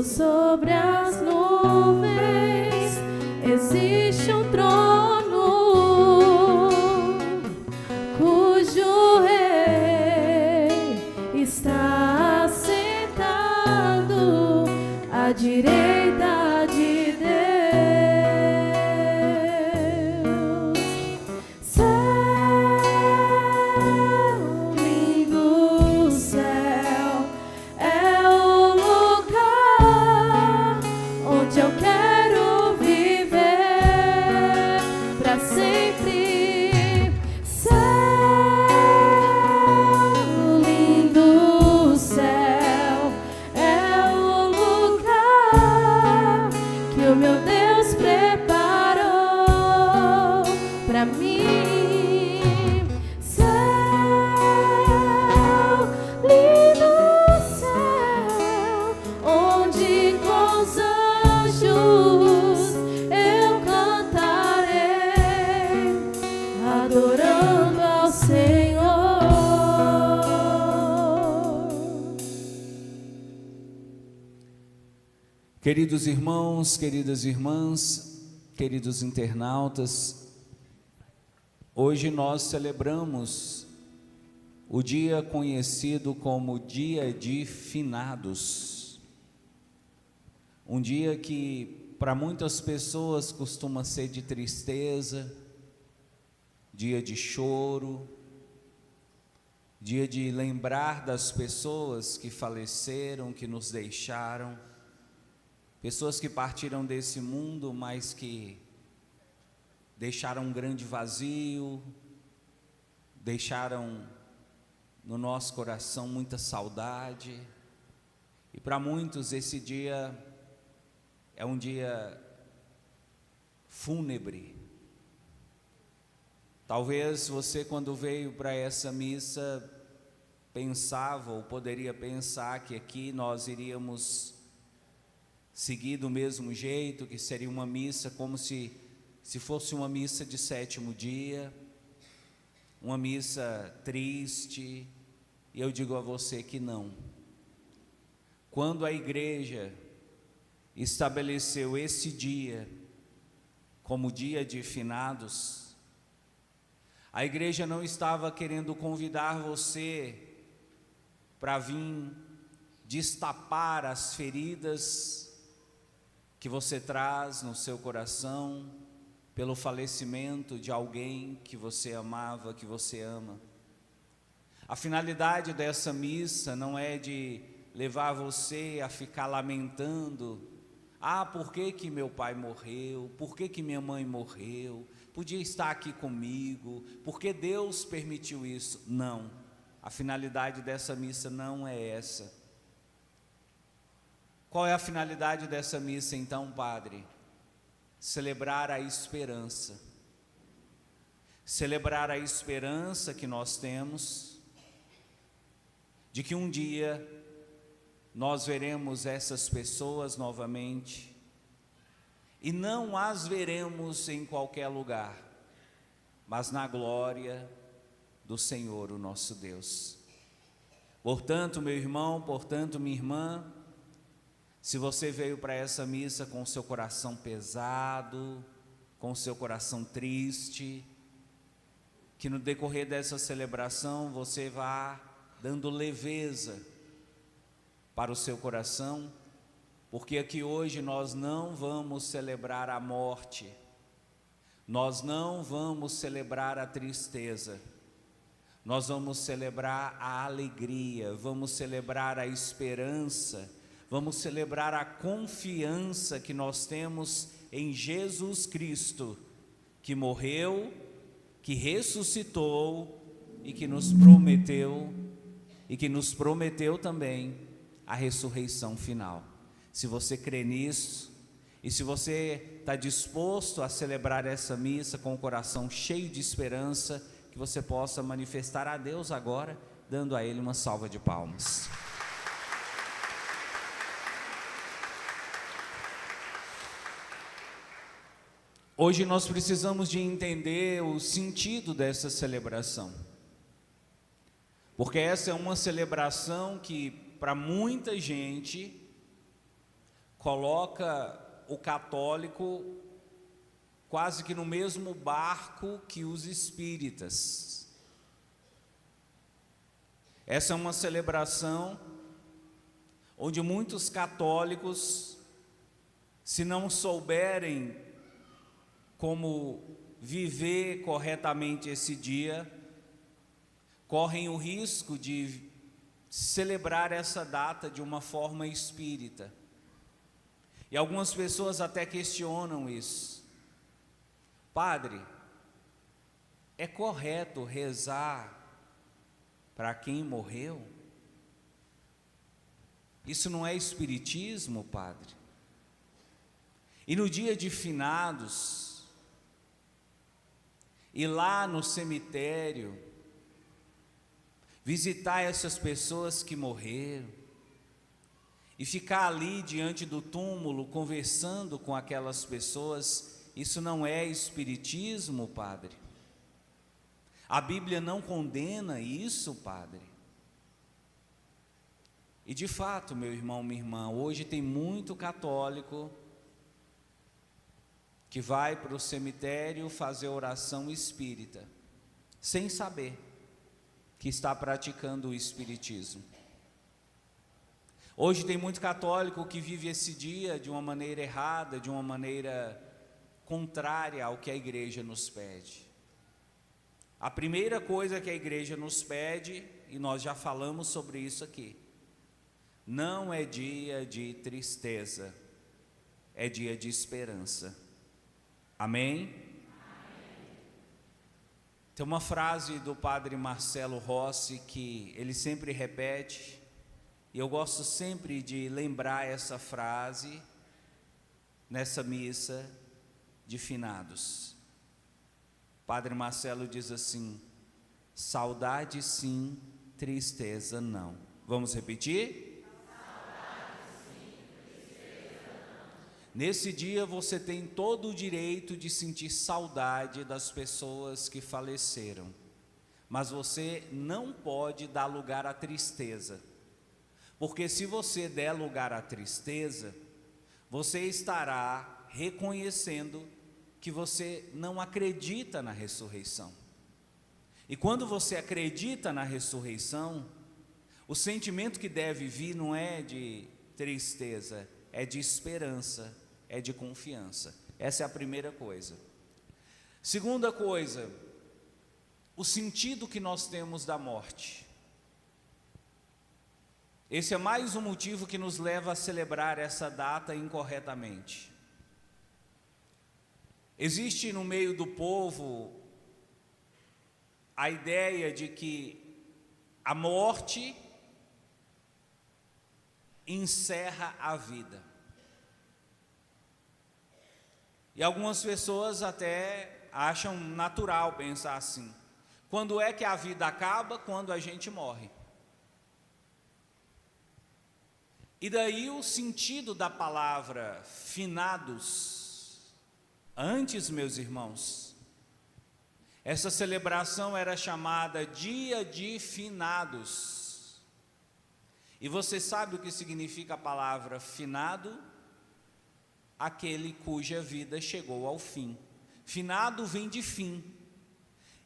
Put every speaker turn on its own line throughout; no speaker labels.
sobre as nuvens existe um trono, cujo rei está sentado à direita de Deus. Céu, lindo céu, é o lugar onde eu quero viver para sempre. Céu, lindo céu, é o lugar que o meu Deus preparou para mim. Céu, lindo céu, onde com os anjos eu cantarei, adorando ao Senhor.
Queridos irmãos, queridas irmãs, queridos internautas, hoje nós celebramos o dia conhecido como Dia de Finados. Um dia que para muitas pessoas costuma ser de tristeza, dia de choro, dia de lembrar das pessoas que faleceram, que nos deixaram, pessoas que partiram desse mundo, mas que deixaram um grande vazio, deixaram no nosso coração muita saudade. E para muitos esse dia é um dia fúnebre. Talvez você, quando veio para essa missa, pensava ou poderia pensar que aqui nós iríamos seguir do mesmo jeito, que seria uma missa como se fosse uma missa de sétimo dia, uma missa triste. E eu digo a você que não. Quando a igreja estabeleceu esse dia como dia de finados, a igreja não estava querendo convidar você para vir destapar as feridas que você traz no seu coração pelo falecimento de alguém que você amava, que você ama. A finalidade dessa missa não é de levar você a ficar lamentando: ah, por que que meu pai morreu? Por que que minha mãe morreu? Podia estar aqui comigo, por que Deus permitiu isso? Não, a finalidade dessa missa não é essa. Qual é a finalidade dessa missa então, Padre? Celebrar a esperança. Celebrar a esperança que nós temos de que um dia nós veremos essas pessoas novamente, e não as veremos em qualquer lugar, mas na glória do Senhor, o nosso Deus. Portanto, meu irmão, portanto, minha irmã, se você veio para essa missa com o seu coração pesado, com o seu coração triste, que no decorrer dessa celebração você vá dando leveza para o seu coração, porque aqui hoje nós não vamos celebrar a morte, nós não vamos celebrar a tristeza, nós vamos celebrar a alegria, vamos celebrar a esperança, vamos celebrar a confiança que nós temos em Jesus Cristo, que morreu, que ressuscitou e que nos prometeu também a ressurreição final. Se você crê nisso, e se você está disposto a celebrar essa missa com o coração cheio de esperança, que você possa manifestar a Deus agora, dando a Ele uma salva de palmas. Hoje nós precisamos de entender o sentido dessa celebração, porque essa é uma celebração que para muita gente coloca o católico quase que no mesmo barco que os espíritas. Essa é uma celebração onde muitos católicos, se não souberem como viver corretamente esse dia, correm o risco de celebrar essa data de uma forma espírita. E algumas pessoas até questionam isso. Padre, é correto rezar para quem morreu? Isso não é espiritismo, padre? E no dia de finados, ir lá no cemitério, visitar essas pessoas que morreram, e ficar ali diante do túmulo, conversando com aquelas pessoas, isso não é espiritismo, padre? A Bíblia não condena isso, padre? E de fato, meu irmão, minha irmã, hoje tem muito católico que vai para o cemitério fazer oração espírita, sem saber que está praticando o espiritismo. Hoje tem muito católico que vive esse dia de uma maneira errada, de uma maneira contrária ao que a igreja nos pede. A primeira coisa que a igreja nos pede, e nós já falamos sobre isso aqui, não é dia de tristeza, é dia de esperança. Amém? Tem uma frase do padre Marcelo Rossi que ele sempre repete, e eu gosto sempre de lembrar essa frase nessa missa de finados. Padre Marcelo diz assim: saudade sim, tristeza não. Vamos repetir? Nesse dia você tem todo o direito de sentir saudade das pessoas que faleceram, mas você não pode dar lugar à tristeza, porque se você der lugar à tristeza, você estará reconhecendo que você não acredita na ressurreição. E quando você acredita na ressurreição, o sentimento que deve vir não é de tristeza, é de esperança, é de confiança. Essa é a primeira coisa. Segunda coisa, o sentido que nós temos da morte. Esse é mais um motivo que nos leva a celebrar essa data incorretamente. Existe no meio do povo a ideia de que a morte encerra a vida. E algumas pessoas até acham natural pensar assim: quando é que a vida acaba? Quando a gente morre. E daí o sentido da palavra finados. Antes, meus irmãos, essa celebração era chamada Dia de Finados. E você sabe o que significa a palavra finado? Aquele cuja vida chegou ao fim. Finado vem de fim.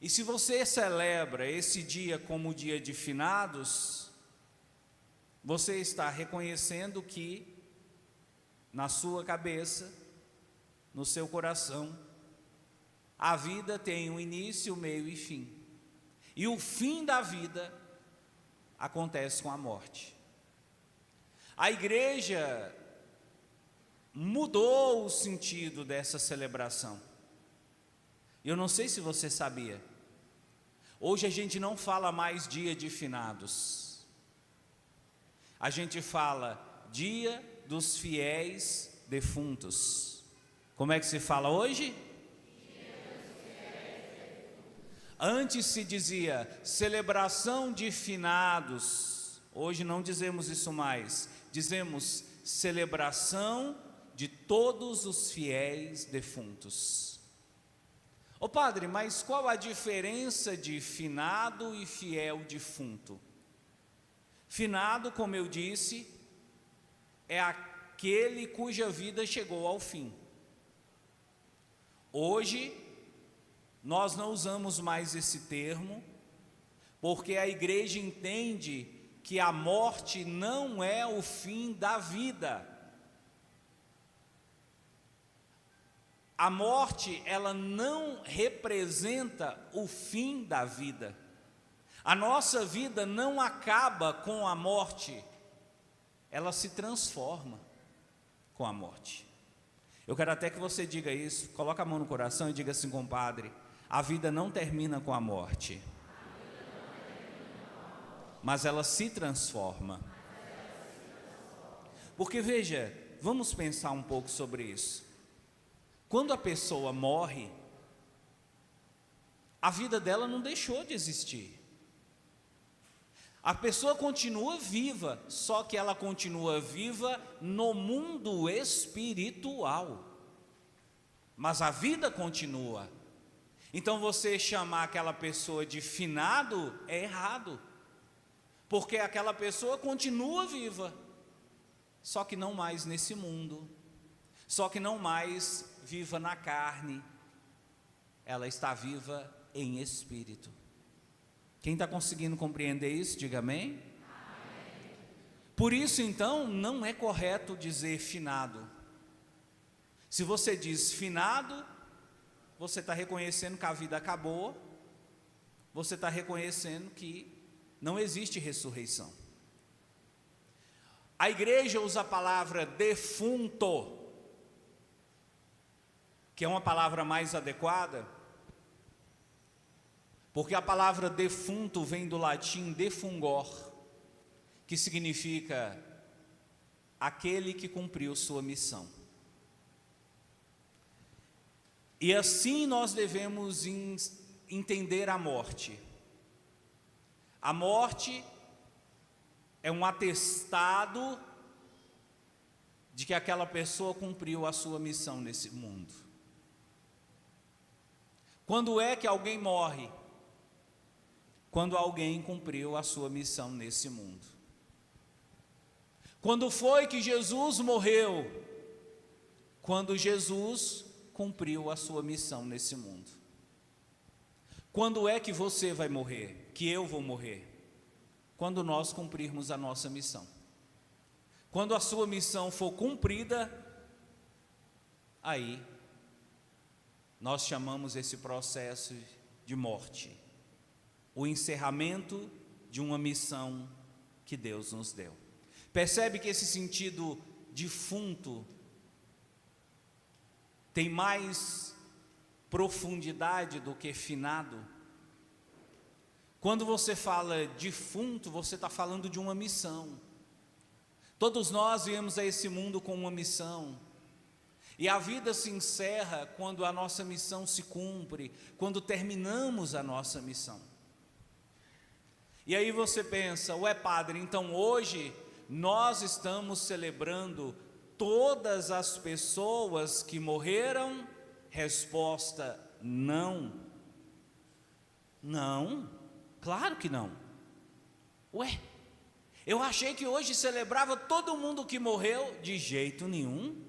E se você celebra esse dia como dia de finados, você está reconhecendo que na sua cabeça, no seu coração, a vida tem um início, meio e fim. E o fim da vida acontece com a morte. A igreja mudou o sentido dessa celebração. Eu não sei se você sabia. Hoje a gente não fala mais dia de finados. A gente fala dia dos fiéis defuntos. Como é que se fala hoje? Antes se dizia celebração de finados. Hoje não dizemos isso mais. Dizemos celebração de todos os fiéis defuntos. Ô padre, mas qual a diferença de finado e fiel defunto? Finado, como eu disse, é aquele cuja vida chegou ao fim. Hoje, nós não usamos mais esse termo, porque a igreja entende que a morte não é o fim da vida. A morte, ela não representa o fim da vida. A nossa vida não acaba com a morte, ela se transforma com a morte. Eu quero até que você diga isso, coloca a mão no coração e diga assim: compadre, a vida não termina com a morte, mas ela se transforma. Porque veja, vamos pensar um pouco sobre isso. Quando a pessoa morre, a vida dela não deixou de existir. A pessoa continua viva, só que ela continua viva no mundo espiritual. Mas a vida continua. Então você chamar aquela pessoa de finado é errado, porque aquela pessoa continua viva, só que não mais nesse mundo, só que não mais viva na carne, ela está viva em espírito. Quem está conseguindo compreender isso, diga amém. Amém. Por isso então, não é correto dizer finado. Se você diz finado, você está reconhecendo que a vida acabou, você está reconhecendo que não existe ressurreição. A igreja usa a palavra defunto, que é uma palavra mais adequada, porque a palavra defunto vem do latim defungor, que significa aquele que cumpriu sua missão. E assim nós devemos entender a morte. A morte é um atestado de que aquela pessoa cumpriu a sua missão nesse mundo. Quando é que alguém morre? Quando alguém cumpriu a sua missão nesse mundo. Quando foi que Jesus morreu? Quando Jesus cumpriu a sua missão nesse mundo. Quando é que você vai morrer? Que eu vou morrer? Quando nós cumprirmos a nossa missão. Quando a sua missão for cumprida, aí nós chamamos esse processo de morte, o encerramento de uma missão que Deus nos deu. Percebe que esse sentido defunto tem mais profundidade do que finado? Quando você fala defunto, você está falando de uma missão. Todos nós viemos a esse mundo com uma missão. E a vida se encerra quando a nossa missão se cumpre, quando terminamos a nossa missão. E aí você pensa: ué, padre, então hoje nós estamos celebrando todas as pessoas que morreram? Resposta: não. Não, claro que não. Ué, eu achei que hoje celebrava todo mundo que morreu. De jeito nenhum.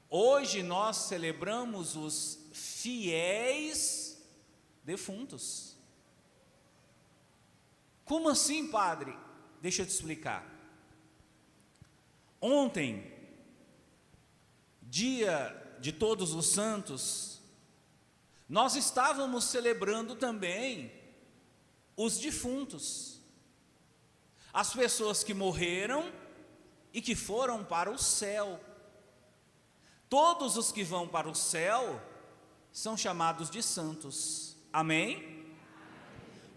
Hoje nós celebramos os fiéis defuntos. Como assim, padre? Deixa eu te explicar. Ontem, dia de Todos os Santos, nós estávamos celebrando também os defuntos, as pessoas que morreram e que foram para o céu. Todos os que vão para o céu são chamados de santos. Amém?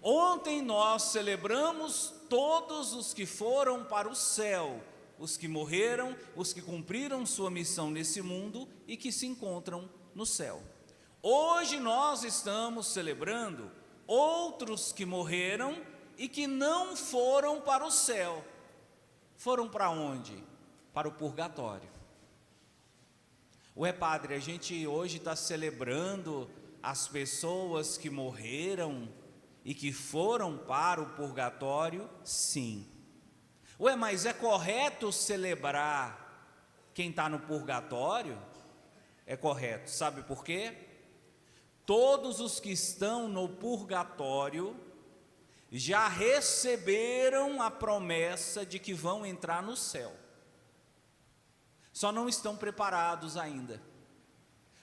Ontem nós celebramos todos os que foram para o céu, os que morreram, os que cumpriram sua missão nesse mundo e que se encontram no céu. Hoje nós estamos celebrando outros que morreram e que não foram para o céu. Foram para onde? Para o purgatório. Ué, padre, a gente hoje está celebrando as pessoas que morreram e que foram para o purgatório? Sim. Ué, mas é correto celebrar quem está no purgatório? É correto, sabe por quê? Todos os que estão no purgatório já receberam a promessa de que vão entrar no céu. Só não estão preparados ainda.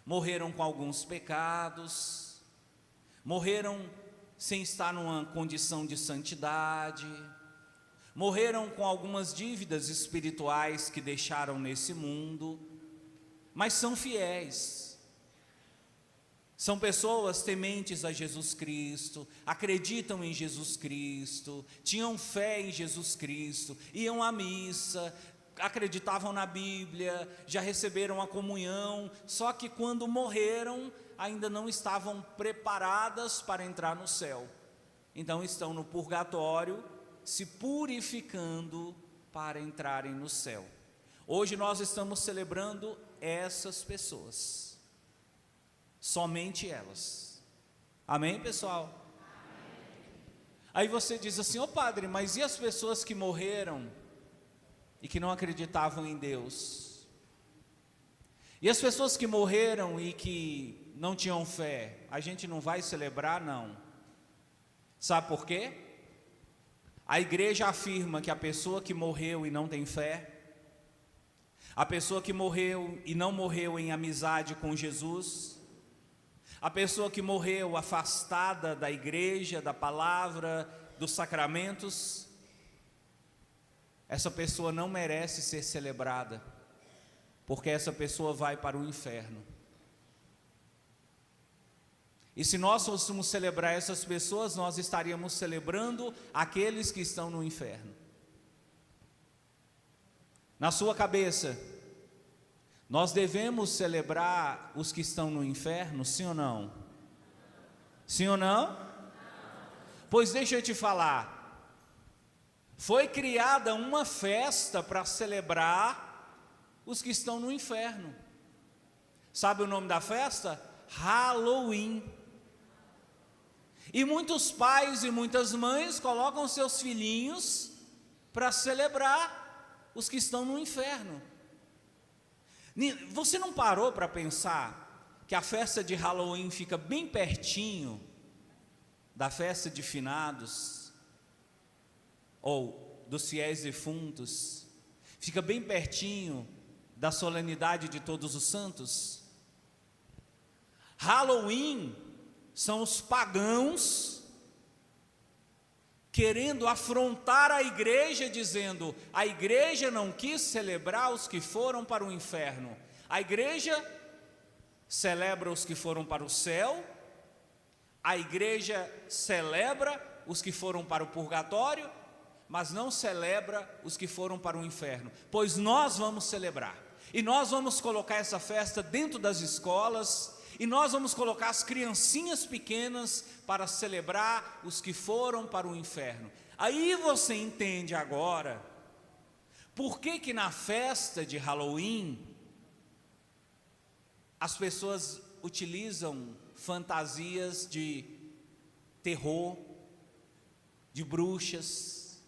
Morreram com alguns pecados, morreram sem estar numa condição de santidade, morreram com algumas dívidas espirituais que deixaram nesse mundo, mas são fiéis. São pessoas tementes a Jesus Cristo, acreditam em Jesus Cristo, tinham fé em Jesus Cristo, iam à missa, acreditavam na Bíblia, já receberam a comunhão, só que quando morreram, ainda não estavam preparadas para entrar no céu. Então estão no purgatório, se purificando para entrarem no céu. Hoje nós estamos celebrando essas pessoas. Somente elas. Amém, pessoal? Amém. Aí você diz assim: ô padre, mas e as pessoas que morreram e que não acreditavam em Deus? E as pessoas que morreram e que não tinham fé, a gente não vai celebrar? Não. Sabe por quê? A igreja afirma que a pessoa que morreu e não tem fé, a pessoa que morreu e não morreu em amizade com Jesus, a pessoa que morreu afastada da igreja, da palavra, dos sacramentos, essa pessoa não merece ser celebrada, porque essa pessoa vai para o inferno. E se nós fôssemos celebrar essas pessoas, nós estaríamos celebrando aqueles que estão no inferno. Na sua cabeça, nós devemos celebrar os que estão no inferno, sim ou não? Sim ou não? Pois deixa eu te falar, foi criada uma festa para celebrar os que estão no inferno. Sabe o nome da festa? Halloween. E muitos pais e muitas mães colocam seus filhinhos para celebrar os que estão no inferno. Você não parou para pensar que a festa de Halloween fica bem pertinho da festa de finados, ou dos fiéis defuntos, fica bem pertinho da solenidade de Todos os Santos? Halloween são os pagãos querendo afrontar a igreja, dizendo: a igreja não quis celebrar os que foram para o inferno, a igreja celebra os que foram para o céu, a igreja celebra os que foram para o purgatório, mas não celebra os que foram para o inferno. Pois nós vamos celebrar, e nós vamos colocar essa festa dentro das escolas, e nós vamos colocar as criancinhas pequenas para celebrar os que foram para o inferno. Aí você entende agora por que na festa de Halloween as pessoas utilizam fantasias de terror, de bruxas,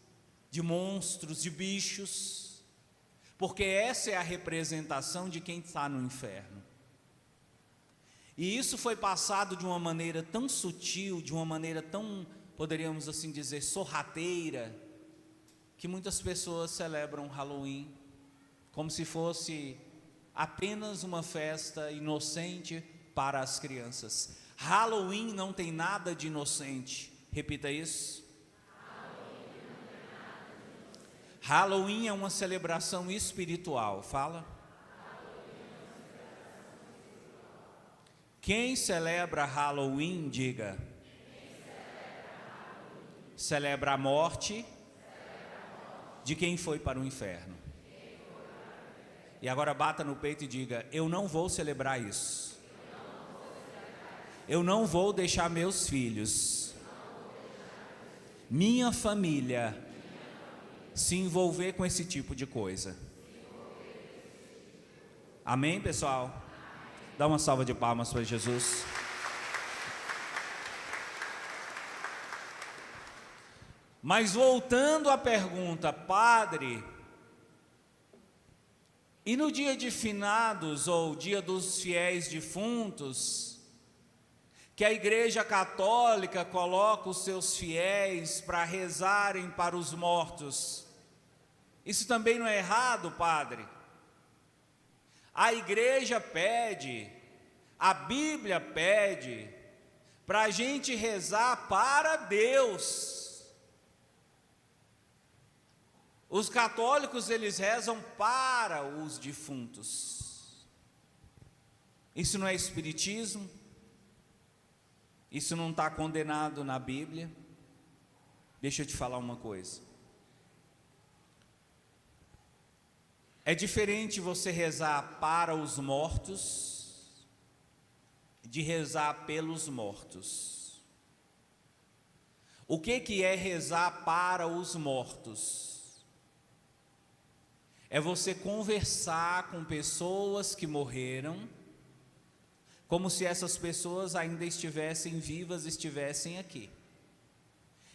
de monstros, de bichos, porque essa é a representação de quem está no inferno. E isso foi passado de uma maneira tão sutil, de uma maneira tão, poderíamos assim dizer, sorrateira, que muitas pessoas celebram Halloween como se fosse apenas uma festa inocente para as crianças. Halloween não tem nada de inocente. Repita isso. Halloween é uma celebração espiritual. Fala. Quem celebra Halloween, diga. Celebra a morte de quem foi para o inferno. E agora bata no peito e diga: eu não vou celebrar isso. Eu não vou deixar meus filhos, minha família, se envolver com esse tipo de coisa. Amém, pessoal? Dá uma salva de palmas para Jesus. Mas voltando à pergunta, padre, e no dia de finados ou dia dos fiéis defuntos, que a Igreja Católica coloca os seus fiéis para rezarem para os mortos, isso também não é errado, padre? A Igreja pede, a Bíblia pede, para a gente rezar para Deus. Os católicos, eles rezam para os defuntos. Isso não é espiritismo? Isso não está condenado na Bíblia? Deixa eu te falar uma coisa. É diferente você rezar para os mortos de rezar pelos mortos. O que é rezar para os mortos? É você conversar com pessoas que morreram, como se essas pessoas ainda estivessem vivas, estivessem aqui.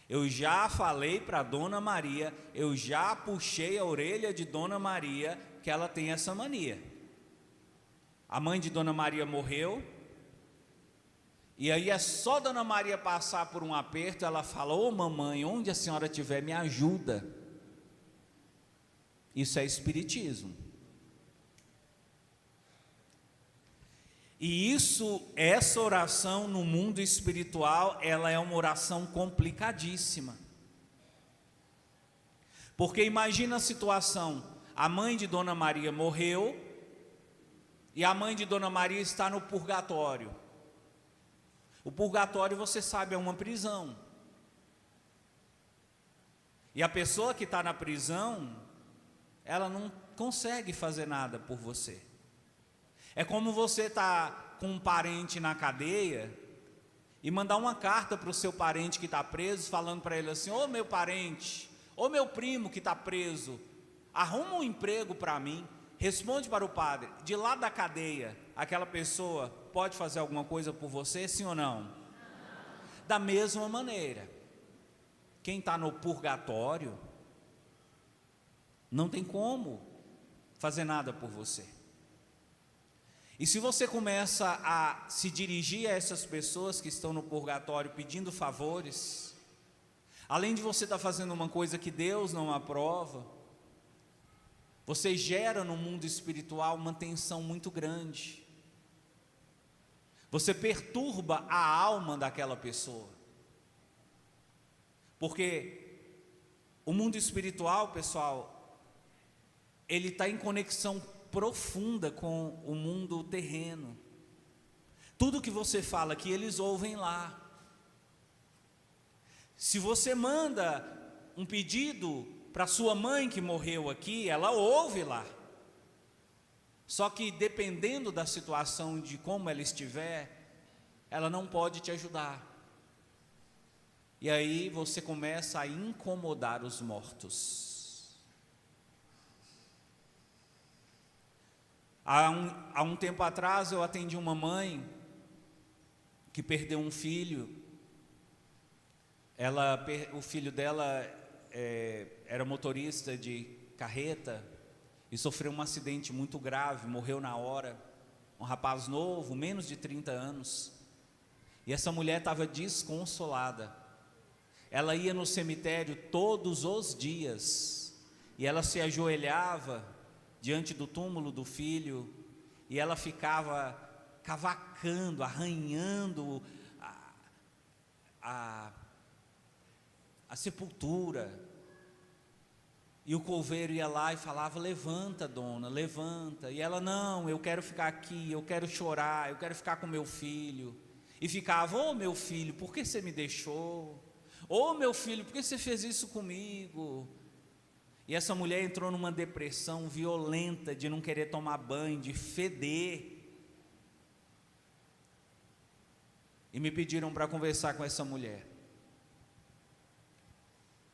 Eu já falei para Dona Maria, eu já puxei a orelha de Dona Maria, que ela tem essa mania. A mãe de Dona Maria morreu, e aí é só Dona Maria passar por um aperto, ela fala: ô mamãe, onde a senhora estiver, me ajuda. Isso é espiritismo. E essa oração no mundo espiritual, ela é uma oração complicadíssima. Porque imagina a situação, a mãe de Dona Maria morreu, e a mãe de Dona Maria está no purgatório. O purgatório, você sabe, é uma prisão. E a pessoa que está na prisão, ela não consegue fazer nada por você. É como você estar com um parente na cadeia e mandar uma carta para o seu parente que está preso, falando para ele assim: ô meu parente, ô meu primo que está preso, arruma um emprego para mim, responde para o padre, de lá da cadeia, aquela pessoa pode fazer alguma coisa por você, sim ou não? Da mesma maneira, quem está no purgatório, não tem como fazer nada por você. E se você começa a se dirigir a essas pessoas que estão no purgatório pedindo favores, além de você estar fazendo uma coisa que Deus não aprova, você gera no mundo espiritual uma tensão muito grande. Você perturba a alma daquela pessoa. Porque o mundo espiritual, pessoal, ele está em conexão profunda com o mundo terreno. Tudo que você fala aqui, eles ouvem lá. Se você manda um pedido para sua mãe que morreu aqui, ela ouve lá. Só que dependendo da situação, de como ela estiver, ela não pode te ajudar. E aí você começa a incomodar os mortos. Há um tempo atrás eu atendi uma mãe que perdeu um filho. O filho dela era motorista de carreta e sofreu um acidente muito grave, morreu na hora. Um rapaz novo, menos de 30 anos. E essa mulher estava desconsolada. Ela ia no cemitério todos os dias e ela se ajoelhava diante do túmulo do filho, e ela ficava cavacando, arranhando a sepultura, e o coveiro ia lá e falava: levanta, dona, levanta, e ela: não, eu quero ficar aqui, eu quero chorar, eu quero ficar com meu filho, e ficava: ô meu filho, por que você me deixou? Ô meu filho, por que você fez isso comigo? E essa mulher entrou numa depressão violenta de não querer tomar banho, de feder. E me pediram para conversar com essa mulher.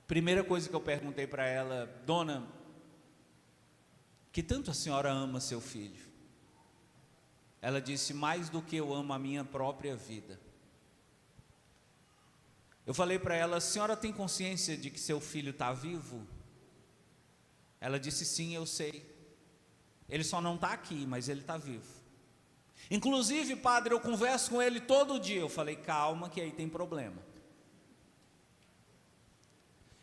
Primeira coisa que eu perguntei para ela: dona, que tanto a senhora ama seu filho? Ela disse: mais do que eu amo a minha própria vida. Eu falei para ela: a senhora tem consciência de que seu filho está vivo? Ela disse: sim, eu sei. Ele só não está aqui, mas ele está vivo. Inclusive, padre, eu converso com ele todo dia. Eu falei: calma, que aí tem problema.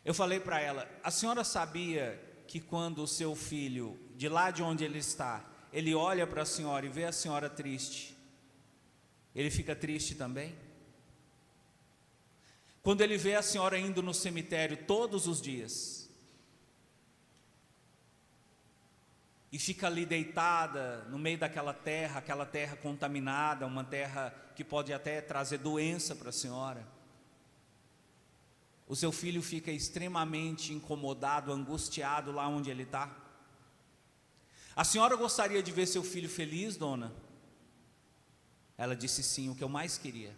Eu falei para ela: a senhora sabia que quando o seu filho, de lá de onde ele está, ele olha para a senhora e vê a senhora triste, ele fica triste também? Quando ele vê a senhora indo no cemitério todos os dias, e fica ali deitada no meio daquela terra, aquela terra contaminada, uma terra que pode até trazer doença para a senhora, o seu filho fica extremamente incomodado, angustiado lá onde ele está? A senhora gostaria de ver seu filho feliz, dona? Ela disse: sim, o que eu mais queria.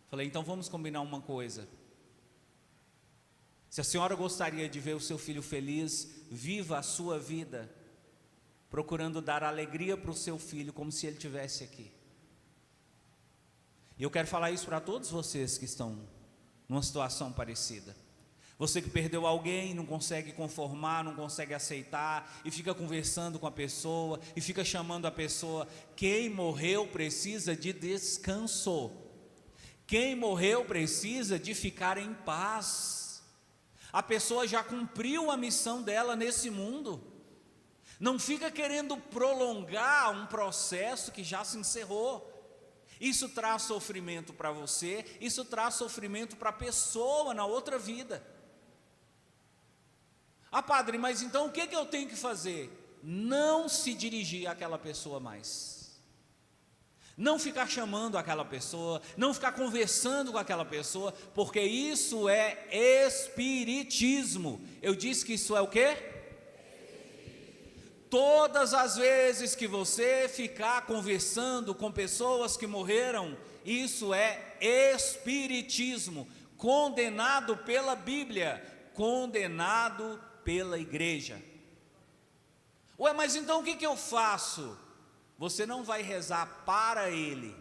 Falei: então vamos combinar uma coisa. Se a senhora gostaria de ver o seu filho feliz, viva a sua vida procurando dar alegria para o seu filho, como se ele estivesse aqui. E eu quero falar isso para todos vocês que estão numa situação parecida. Você que perdeu alguém, não consegue conformar, não consegue aceitar, e fica conversando com a pessoa, e fica chamando a pessoa. Quem morreu precisa de descanso. Quem morreu precisa de ficar em paz. A pessoa já cumpriu a missão dela nesse mundo. Não fica querendo prolongar um processo que já se encerrou. Isso traz sofrimento para você, isso traz sofrimento para a pessoa na outra vida. Ah, padre, mas então o que eu tenho que fazer? Não se dirigir àquela pessoa mais. Não ficar chamando aquela pessoa, não ficar conversando com aquela pessoa, porque isso é espiritismo. Eu disse que isso é o quê? Todas as vezes que você ficar conversando com pessoas que morreram, isso é espiritismo, condenado pela Bíblia, condenado pela igreja. Ué, mas então o que eu faço? Você não vai rezar para ele,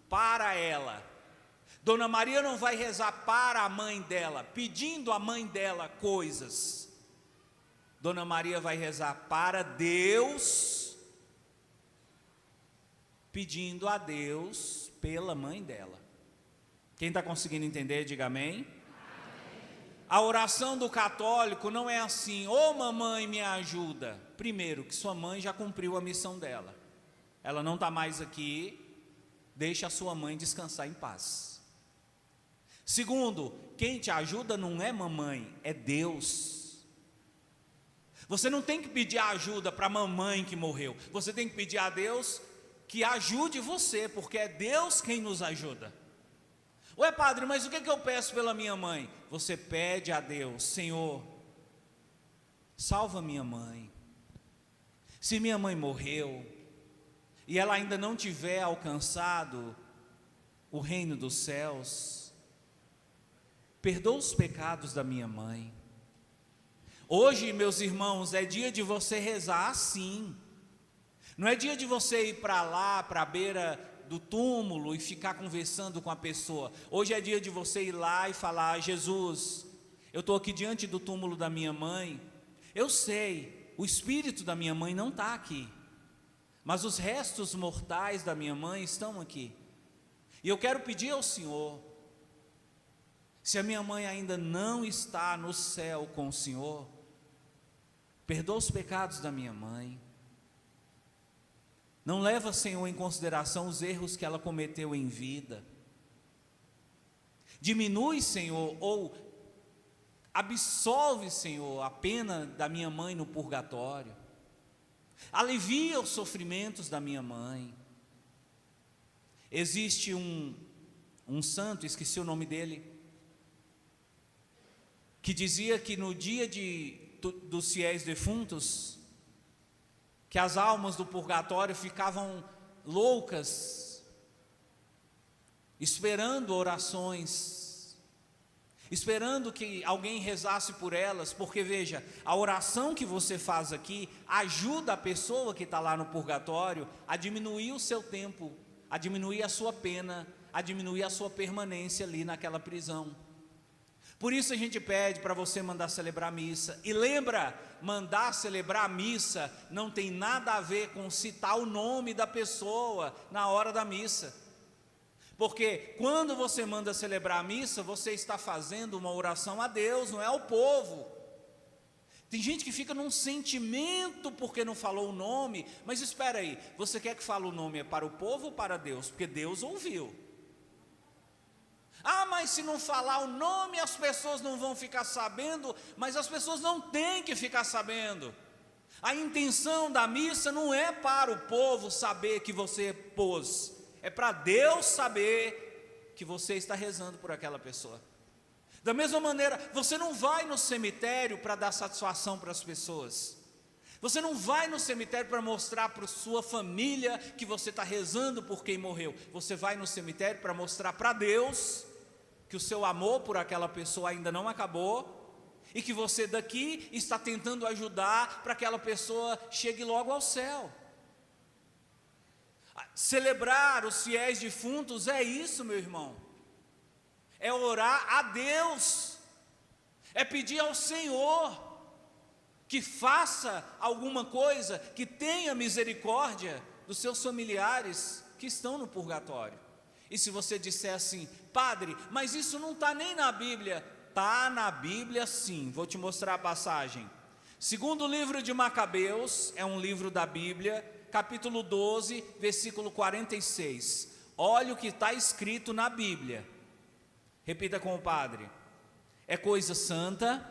para ela. Dona Maria não vai rezar para a mãe dela, pedindo à mãe dela coisas. Dona Maria vai rezar para Deus, pedindo a Deus pela mãe dela. Quem está conseguindo entender, diga amém. A oração do católico não é assim: ô mamãe, me ajuda. Primeiro, que sua mãe já cumpriu a missão dela. Ela não está mais aqui, deixa a sua mãe descansar em paz. Segundo, quem te ajuda não é mamãe, é Deus. Você não tem que pedir ajuda para a mamãe que morreu, você tem que pedir a Deus que ajude você, porque é Deus quem nos ajuda. Ué, padre, mas o que eu peço pela minha mãe? Você pede a Deus: Senhor, salva minha mãe. Se minha mãe morreu e ela ainda não tiver alcançado o reino dos céus, perdoa os pecados da minha mãe. Hoje, meus irmãos, é dia de você rezar assim. Não é dia de você ir para lá, para a beira do túmulo e ficar conversando com a pessoa. Hoje é dia de você ir lá e falar: Jesus, eu estou aqui diante do túmulo da minha mãe. Eu sei, o espírito da minha mãe não está aqui, mas os restos mortais da minha mãe estão aqui. E eu quero pedir ao Senhor, se a minha mãe ainda não está no céu com o Senhor, perdoa os pecados da minha mãe. Não leva, Senhor, em consideração os erros que ela cometeu em vida. Diminui, Senhor, ou absolve, Senhor, a pena da minha mãe no purgatório. Alivia os sofrimentos da minha mãe. Existe um santo, esqueci o nome dele, que dizia que no dia dos fiéis defuntos, que as almas do purgatório ficavam loucas, esperando orações, esperando que alguém rezasse por elas, porque veja, a oração que você faz aqui ajuda a pessoa que está lá no purgatório a diminuir o seu tempo, a diminuir a sua pena, a diminuir a sua permanência ali naquela prisão. Por isso a gente pede para você mandar celebrar a missa. E lembra, mandar celebrar a missa não tem nada a ver com citar o nome da pessoa na hora da missa. Porque quando você manda celebrar a missa, você está fazendo uma oração a Deus, não é ao povo. Tem gente que fica num sentimento porque não falou o nome, mas espera aí, você quer que fale o nome para o povo ou para Deus? Porque Deus ouviu. Ah, mas se não falar o nome, as pessoas não vão ficar sabendo, mas as pessoas não têm que ficar sabendo. A intenção da missa não é para o povo saber que você pôs, é para Deus saber que você está rezando por aquela pessoa. Da mesma maneira, você não vai no cemitério para dar satisfação para as pessoas. Você não vai no cemitério para mostrar para a sua família que você está rezando por quem morreu. Você vai no cemitério para mostrar para Deus que o seu amor por aquela pessoa ainda não acabou e que você daqui está tentando ajudar para que aquela pessoa chegue logo ao céu. Celebrar os fiéis defuntos é isso, meu irmão. É orar a Deus, é pedir ao Senhor que faça alguma coisa, que tenha misericórdia dos seus familiares que estão no purgatório. E se você disser assim, padre, mas isso não está nem na Bíblia. Está na Bíblia sim, vou te mostrar a passagem. Segundo livro de Macabeus, é um livro da Bíblia, capítulo 12, versículo 46. Olha o que está escrito na Bíblia. Repita com o padre. É coisa santa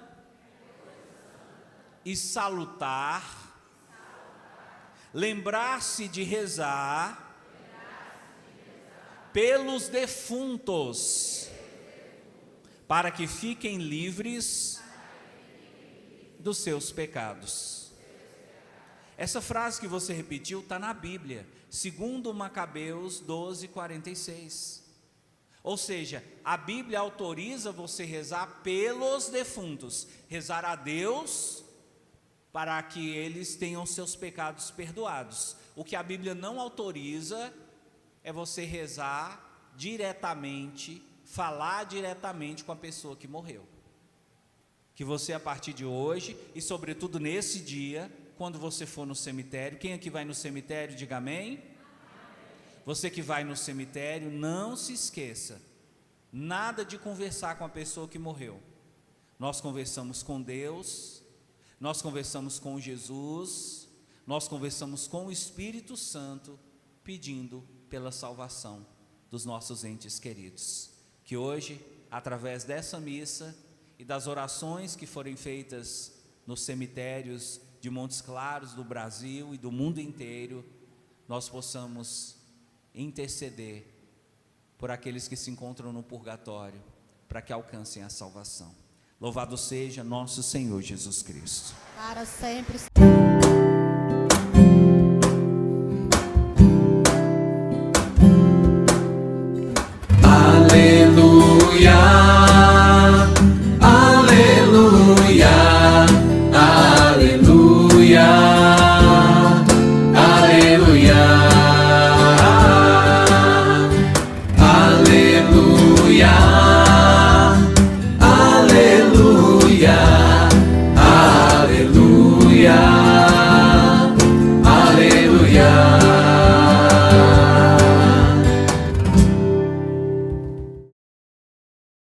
e salutar, lembrar-se de rezar pelos defuntos, para que fiquem livres dos seus pecados. Essa frase que você repetiu está na Bíblia, segundo Macabeus 12, 46. Ou seja, a Bíblia autoriza você rezar pelos defuntos, rezar a Deus para que eles tenham seus pecados perdoados. O que a Bíblia não autoriza é você rezar diretamente, falar diretamente com a pessoa que morreu. Que você, a partir de hoje, e sobretudo nesse dia, quando você for no cemitério, quem aqui vai no cemitério, diga amém. Você que vai no cemitério, não se esqueça, nada de conversar com a pessoa que morreu. Nós conversamos com Deus, nós conversamos com Jesus, nós conversamos com o Espírito Santo, pedindo pela salvação dos nossos entes queridos. Que hoje, através dessa missa e das orações que forem feitas nos cemitérios de Montes Claros, do Brasil e do mundo inteiro, nós possamos interceder por aqueles que se encontram no purgatório, para que alcancem a salvação. Louvado seja nosso Senhor Jesus Cristo.
Para sempre.